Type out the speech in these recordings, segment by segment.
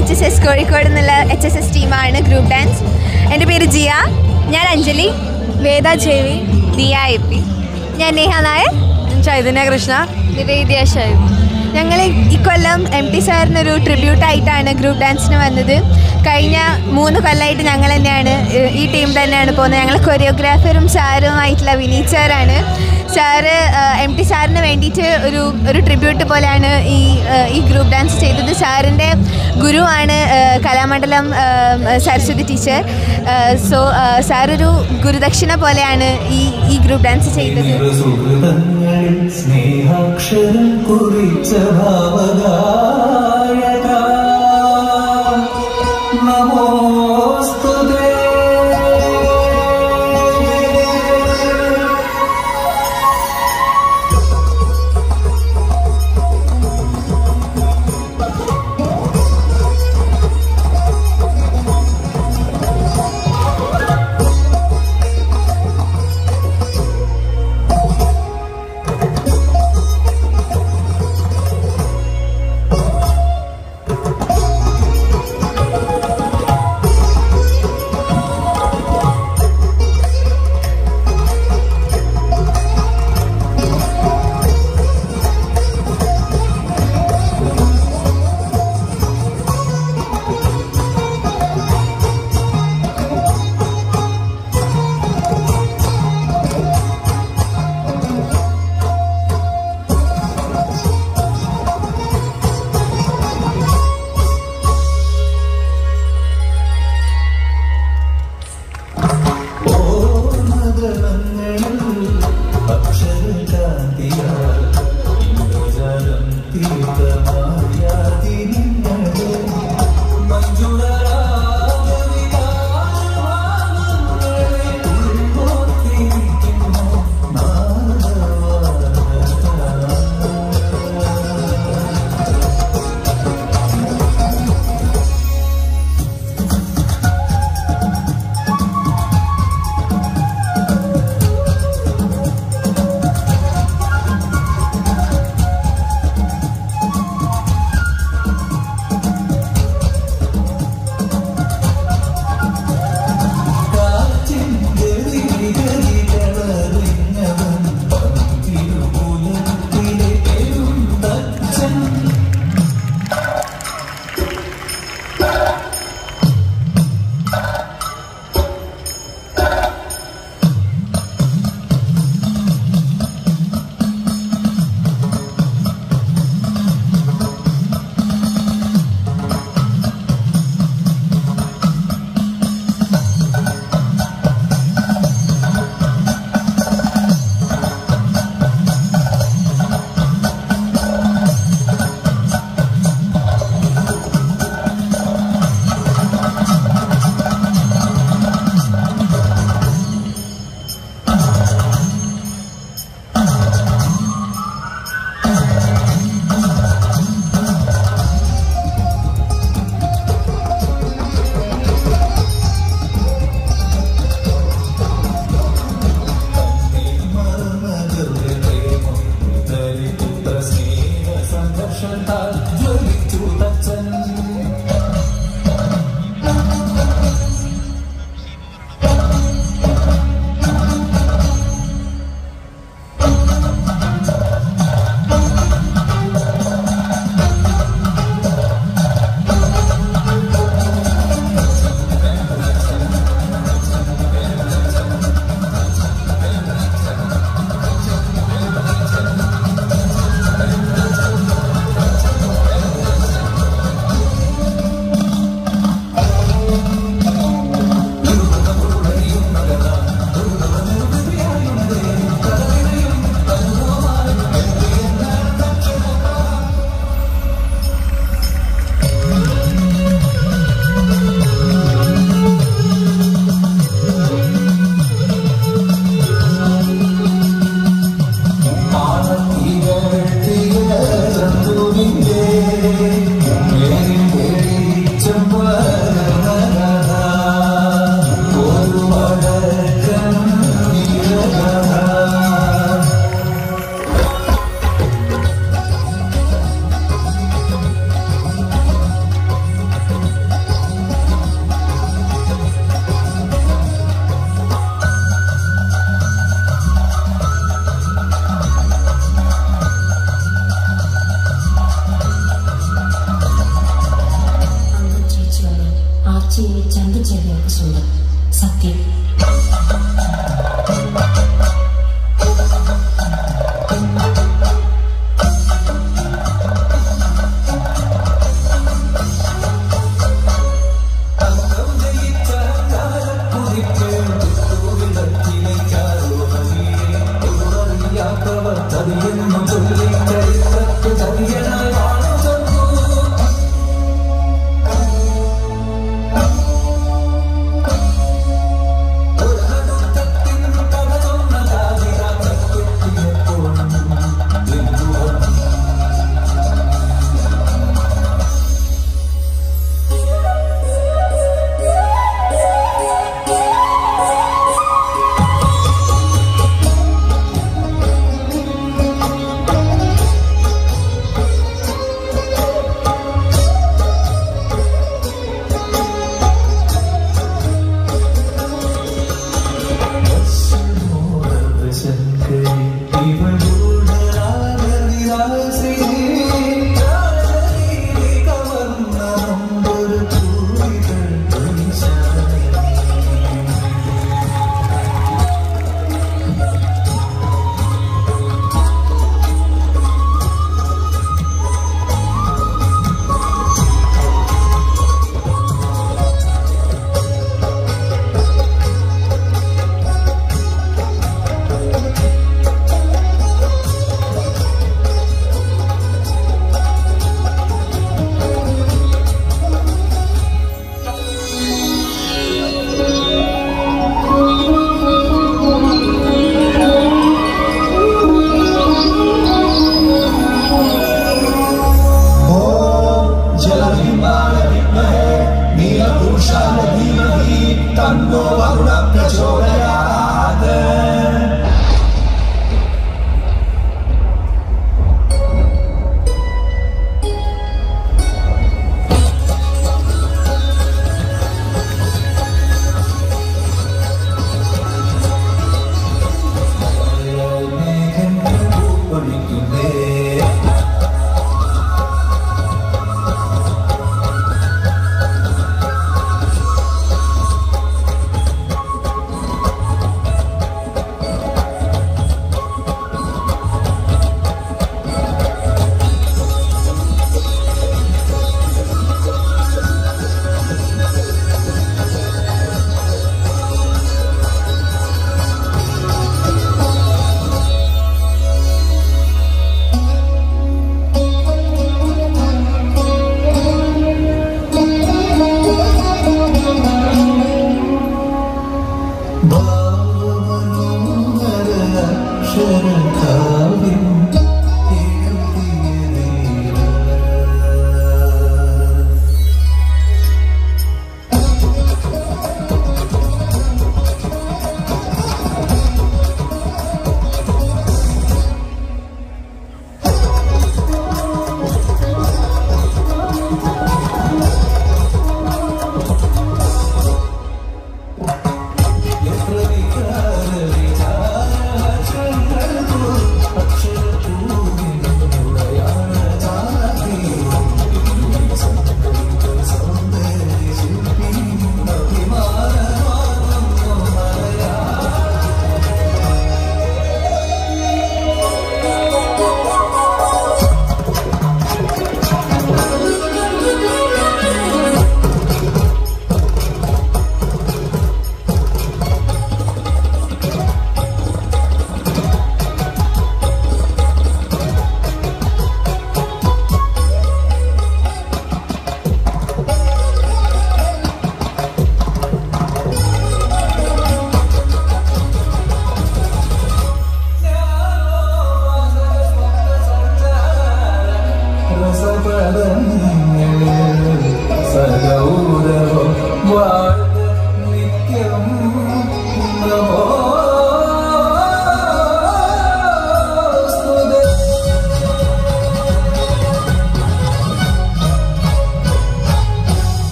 HSS Kozhikode നിന്നുള്ള HSS ടീമാണ് group dance. എൻ്റെ പേര് ജിയ. ഞാൻ അഞ്ജലി. വേദ ജെവി. ദിയ എപ്പി. ഞാൻ നേഹ നായർ. ചൈതന്യ കൃഷ്ണ. നിവേദ്യ ഷൈബ്. ഞങ്ങൾ ഇക്കൊല്ലം MT സാറിനൊരു ട്രിബ്യൂട്ടായിട്ടാണ് ഗ്രൂപ്പ് ഡാൻസിന് വന്നത്. കഴിഞ്ഞ 3 കൊല്ലമായിട്ട് ഞങ്ങൾ തന്നെയാണ് ഈ ടീം തന്നെയാണ് പോകുന്നത്. ഞങ്ങൾ കൊറിയോഗ്രാഫറും സാറുമായിട്ടുള്ള വിനീത് സാറാണ്. സാറ് MT സാറിന് വേണ്ടിയിട്ട് ഒരു ട്രിബ്യൂട്ട് പോലെയാണ് ഈ ഗ്രൂപ്പ് ഡാൻസ് ചെയ്തത്. സാറിൻ്റെ ഗുരുവാണ് കലാമണ്ഡലം സരസ്വതി ടീച്ചർ. സോ സാറൊരു ഗുരുദക്ഷിണ പോലെയാണ് ഈ ഗ്രൂപ്പ് ഡാൻസ് ചെയ്തത്. ചെവി ചന്ത ചെവിയൊക്കെ സ്വന്തം സത്യം.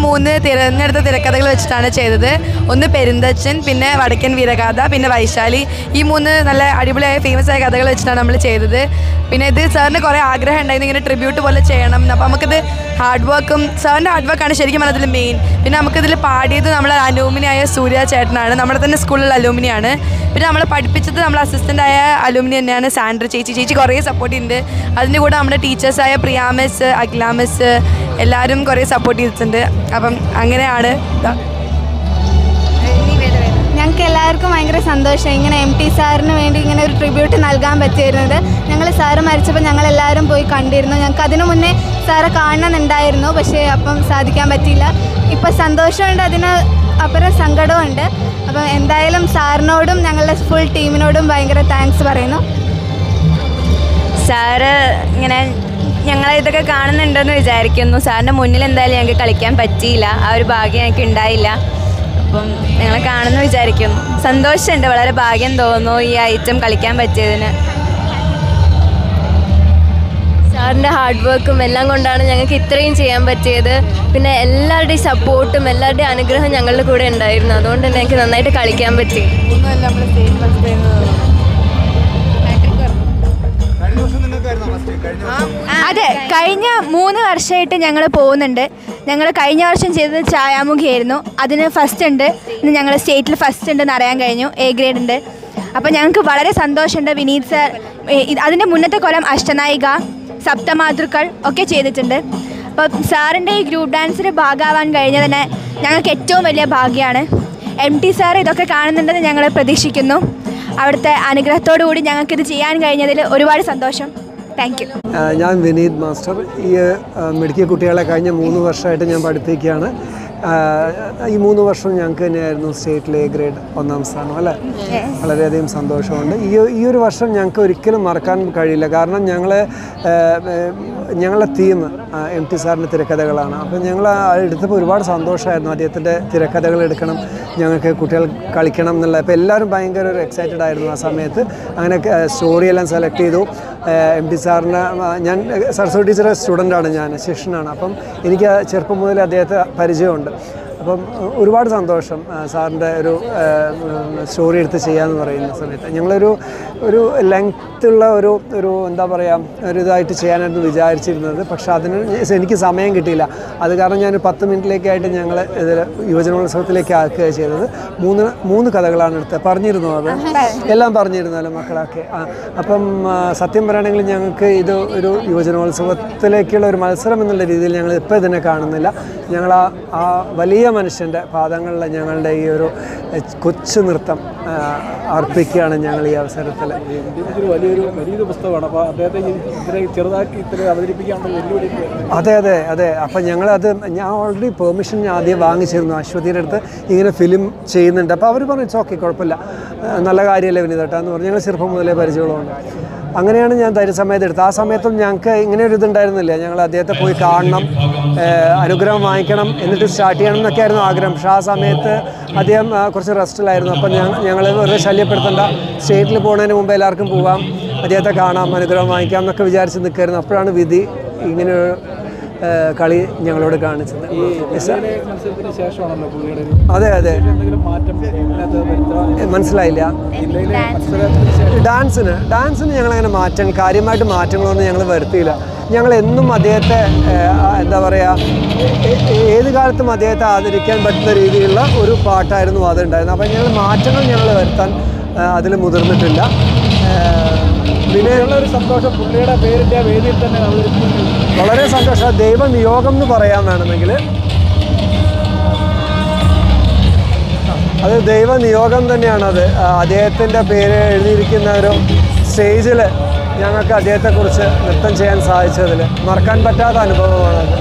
3 തിരഞ്ഞെടുത്ത തിരക്കഥകൾ വെച്ചിട്ടാണ് ചെയ്തത്. ഒന്ന് പെരുന്തച്ചൻ, പിന്നെ വടക്കൻ വീരഗാഥ, പിന്നെ വൈശാലി. ഈ 3 നല്ല അടിപൊളിയായ ഫേമസ് ആയ കഥകൾ വെച്ചിട്ടാണ് നമ്മൾ ചെയ്തത്. പിന്നെ ഇത് സാറിന് കുറേ ആഗ്രഹം ഉണ്ടായിരുന്നു ഇങ്ങനെ ട്രിബ്യൂട്ട് പോലെ ചെയ്യണം. അപ്പോൾ നമുക്കിത് ഹാർഡ് വർക്കും സാറിൻ്റെ ഹാർഡ് വർക്കാണ് ശരിക്കും അതിൽ മെയിൻ. പിന്നെ നമുക്കിതിൽ പാടിയത് നമ്മളെ അലൂമിനിയായ സൂര്യ ചേട്ടനാണ്, നമ്മുടെ തന്നെ സ്കൂളിലുള്ള അലൂമിനിയാണ്. പിന്നെ നമ്മളെ പഠിപ്പിച്ചത് നമ്മളെ അസിസ്റ്റൻ്റായ അലൂമിനി തന്നെയാണ് സാൻഡ്ര ചേച്ചി കുറേ സപ്പോർട്ട് ചെയ്യുന്നുണ്ട്. അതിൻ്റെ കൂടെ നമ്മുടെ ടീച്ചേഴ്സായ പ്രിയാമിസ്, അഖിലാമിസ് എല്ലാവരും കുറേ സപ്പോർട്ട് ചെയ്തിട്ടുണ്ട്. അപ്പം അങ്ങനെയാണ്. ഞങ്ങൾക്ക് എല്ലാവർക്കും ഭയങ്കര സന്തോഷം ഇങ്ങനെ MT സാറിന് വേണ്ടി ഇങ്ങനെ ഒരു ട്രിബ്യൂട്ട് നൽകാൻ പറ്റിയിരുന്നത്. ഞങ്ങൾ സാറ് മരിച്ചപ്പോൾ ഞങ്ങളെല്ലാവരും പോയി കണ്ടിരുന്നു. ഞങ്ങൾക്ക് അതിനു മുന്നേ സാറെ കാണണമെന്നുണ്ടായിരുന്നു, പക്ഷേ അപ്പം സാധിക്കാൻ പറ്റിയില്ല. ഇപ്പം സന്തോഷമുണ്ട്, അതിന് അപ്പുറം സങ്കടമുണ്ട്. അപ്പം എന്തായാലും സാറിനോടും ഞങ്ങളുടെ ഫുൾ ടീമിനോടും ഭയങ്കര താങ്ക്സ് പറയുന്നു. സാറ് ഇങ്ങനെ ഞങ്ങളിതൊക്കെ കാണുന്നുണ്ടെന്ന് വിചാരിക്കുന്നു. സാറിൻ്റെ മുന്നിൽ എന്തായാലും ഞങ്ങൾക്ക് കളിക്കാൻ പറ്റിയില്ല, ആ ഒരു ഭാഗ്യം ഞങ്ങൾക്ക് ഉണ്ടായില്ല. അപ്പം ഞങ്ങൾ കാണുമെന്ന് വിചാരിക്കുന്നു. സന്തോഷമുണ്ട്, വളരെ ഭാഗ്യം തോന്നുന്നു ഈ ഐറ്റം കളിക്കാൻ പറ്റിയതിന്. സാറിൻ്റെ ഹാർഡ് വർക്കും എല്ലാം കൊണ്ടാണ് ഞങ്ങൾക്ക് ഇത്രയും ചെയ്യാൻ പറ്റിയത്. പിന്നെ എല്ലാവരുടെയും സപ്പോർട്ടും എല്ലാവരുടെയും അനുഗ്രഹം ഞങ്ങളുടെ കൂടെ ഉണ്ടായിരുന്നു. അതുകൊണ്ട് തന്നെ എനിക്ക് നന്നായിട്ട് കളിക്കാൻ പറ്റി. അതെ, കഴിഞ്ഞ 3 വർഷമായിട്ട് ഞങ്ങൾ പോകുന്നുണ്ട്. ഞങ്ങൾ കഴിഞ്ഞ വർഷം ചെയ്തത് ഛായാമുഖിയായിരുന്നു, അതിന് ഫസ്റ്റ് ഉണ്ട്. ഇന്ന് ഞങ്ങൾ സ്റ്റേറ്റിൽ ഫസ്റ്റ് ഉണ്ടെന്ന് അറിയാൻ കഴിഞ്ഞു, A ഗ്രേഡ് ഉണ്ട്. അപ്പോൾ ഞങ്ങൾക്ക് വളരെ സന്തോഷമുണ്ട്. വിനീത് സാർ അതിൻ്റെ മുന്നത്തെ കൊല്ലം അഷ്ടനായിക, സപ്തമാതൃക്കൾ ഒക്കെ ചെയ്തിട്ടുണ്ട്. അപ്പോൾ സാറിൻ്റെ ഈ ഗ്രൂപ്പ് ഡാൻസിന് ഭാഗമാവാൻ കഴിഞ്ഞതിന് ഞങ്ങൾക്ക് ഏറ്റവും വലിയ ഭാഗ്യമാണ്. MT സാർ ഇതൊക്കെ കാണുന്നുണ്ടെന്ന് ഞങ്ങൾ പ്രതീക്ഷിക്കുന്നു. അവിടുത്തെ അനുഗ്രഹത്തോടു കൂടി ഞങ്ങൾക്കിത് ചെയ്യാൻ കഴിഞ്ഞതിൽ ഒരുപാട് സന്തോഷം. Thank you. ഞാൻ വിനീത് മാസ്റ്റർ. ഈ മിടുക്കിയ കുട്ടികളെ കഴിഞ്ഞ 3 വർഷമായിട്ട് ഞാൻ പഠിപ്പിക്കുകയാണ്. ഈ 3 വർഷം ഞങ്ങൾക്ക് തന്നെയായിരുന്നു സ്റ്റേറ്റിൽ A ഗ്രേഡ് 1ാം സ്ഥാനം അല്ലേ. വളരെയധികം സന്തോഷമുണ്ട്. ഈ ഒരു വർഷം ഞങ്ങൾക്ക് ഒരിക്കലും മറക്കാൻ കഴിയില്ല. കാരണം ഞങ്ങളുടെ തീം MT സാറിൻ്റെ തിരക്കഥകളാണ്. അപ്പം ഞങ്ങൾ എടുത്തപ്പോൾ ഒരുപാട് സന്തോഷമായിരുന്നു. അദ്ദേഹത്തിൻ്റെ തിരക്കഥകൾ എടുക്കണം, ഞങ്ങൾക്ക് കുട്ടികൾ കളിക്കണം എന്നുള്ള. അപ്പോൾ എല്ലാവരും ഭയങ്കര ഒരു എക്സൈറ്റഡ് ആയിരുന്നു ആ സമയത്ത്. അങ്ങനെ സ്റ്റോറിയെല്ലാം സെലക്ട് ചെയ്തു. MT സാറിന് ഞാൻ സരസ്വതി ടീച്ചറെ സ്റ്റുഡൻ്റാണ്, ഞാൻ ശിഷ്യനാണ്. അപ്പം എനിക്ക് ചെറുപ്പം മുതൽ അദ്ദേഹത്തെ പരിചയമുണ്ട്. അപ്പം ഒരുപാട് സന്തോഷം സാറിൻ്റെ ഒരു സ്റ്റോറി എടുത്ത് ചെയ്യാമെന്ന് പറയുന്ന സമയത്ത്. ഞങ്ങളൊരു ലെങ്ത്തുള്ള ഒരു എന്താ പറയുക ഒരു ഇതായിട്ട് ചെയ്യാനായിരുന്നു വിചാരിച്ചിരുന്നത്. പക്ഷേ അതിന് എനിക്ക് സമയം കിട്ടിയില്ല. അത് കാരണം ഞാൻ 10 മിനിറ്റിലേക്കായിട്ട് ഞങ്ങൾ ഇതിൽ യുവജനോത്സവത്തിലേക്ക് ആക്കുകയാണ് ചെയ്തത്. 3 കഥകളാണ് എടുത്തത്. പറഞ്ഞിരുന്നു, അത് എല്ലാം പറഞ്ഞിരുന്നല്ലോ മക്കളൊക്കെ. അപ്പം സത്യം പറയുകയാണെങ്കിൽ ഞങ്ങൾക്ക് ഇത് ഒരു യുവജനോത്സവത്തിലേക്കുള്ള ഒരു മത്സരം എന്നുള്ള രീതിയിൽ ഞങ്ങൾ ഇപ്പോൾ ഇതിനെ കാണുന്നില്ല. ഞങ്ങൾ ആ വലിയ മനുഷ്യൻ്റെ പാദങ്ങളിൽ ഞങ്ങളുടെ ഈ ഒരു കൊച്ചു നൃത്തം അർപ്പിക്കുകയാണ് ഞങ്ങൾ ഈ അവസരത്തിൽ. വലിയൊരു പുസ്തകമാണ്. അപ്പോൾ അദ്ദേഹത്തെ ചെറുതാക്കി ഇത്ര അവതരിപ്പിക്കാനുള്ള വെല്ലുവിളി. അതെ. അപ്പം ഞാൻ ഓൾറെഡി പെർമിഷൻ ആദ്യം വാങ്ങിച്ചിരുന്നു അശ്വതിയുടെ അടുത്ത്. ഇങ്ങനെ ഫിലിം ചെയ്യുന്നുണ്ട്. അപ്പോൾ അവർ പറഞ്ഞു ഇറ്റ്സ് ഓക്കെ, കുഴപ്പമില്ല, നല്ല കാര്യമല്ലേ വിനീതേട്ടാന്ന് പറഞ്ഞു. ഞങ്ങൾ ചെറുപ്പം മുതലേ പരിചയമുള്ളതുകൊണ്ട് അങ്ങനെയാണ് ഞാൻ ധൈര്യസമയത്ത് എടുത്തത്. ആ സമയത്തും ഞങ്ങൾക്ക് ഇങ്ങനെ ഒരു ഇതുണ്ടായിരുന്നില്ല. ഞങ്ങൾ അദ്ദേഹത്തെ പോയി കാണണം, അനുഗ്രഹം വാങ്ങിക്കണം, എന്നിട്ട് സ്റ്റാർട്ട് ചെയ്യണം എന്നൊക്കെയായിരുന്നു ആഗ്രഹം. പക്ഷേ ആ സമയത്ത് അദ്ദേഹം കുറച്ച് റെസ്റ്റിലായിരുന്നു. അപ്പം ഞങ്ങൾ വെറുതെ ശല്യപ്പെടുത്തേണ്ട, സ്റ്റേറ്റിൽ പോകുന്നതിന് മുമ്പ് എല്ലാവർക്കും പോകാം, അദ്ദേഹത്തെ കാണാം, അനുഗ്രഹം വാങ്ങിക്കാം എന്നൊക്കെ വിചാരിച്ച് നിൽക്കായിരുന്നു. അപ്പോഴാണ് വിധി ഇങ്ങനെ കളി ഞങ്ങളോട് കാണിച്ചത്. അതെ മനസ്സിലായില്ല. ഡാൻസിന് ഞങ്ങളങ്ങനെ കാര്യമായിട്ട് മാറ്റങ്ങളൊന്നും ഞങ്ങൾ വരുത്തിയില്ല. ഞങ്ങൾ എന്നും അദ്ദേഹത്തെ എന്താ പറയുക ഏത് കാലത്തും അദ്ദേഹത്തെ ആദരിക്കാൻ പറ്റുന്ന രീതിയിലുള്ള ഒരു പാട്ടായിരുന്നു അതുണ്ടായിരുന്നത്. അപ്പം മാറ്റങ്ങൾ ഞങ്ങൾ വരുത്താൻ അതിൽ മുതിർന്നിട്ടില്ല. പിന്നെ ഒരു സന്തോഷം പുള്ളിയുടെ പേരിൻ്റെ വേദിയിൽ തന്നെ വളരെ സന്തോഷം. ദൈവനിയോഗം എന്ന് പറയാൻ വേണമെങ്കിൽ അത് ദൈവനിയോഗം തന്നെയാണത്. അദ്ദേഹത്തിൻ്റെ പേര് എഴുതിയിരിക്കുന്ന ഒരു സ്റ്റേജിൽ ഞങ്ങൾക്ക് അദ്ദേഹത്തെക്കുറിച്ച് നൃത്തം ചെയ്യാൻ സാധിച്ചതിൽ മറക്കാൻ പറ്റാത്ത അനുഭവമാണത്.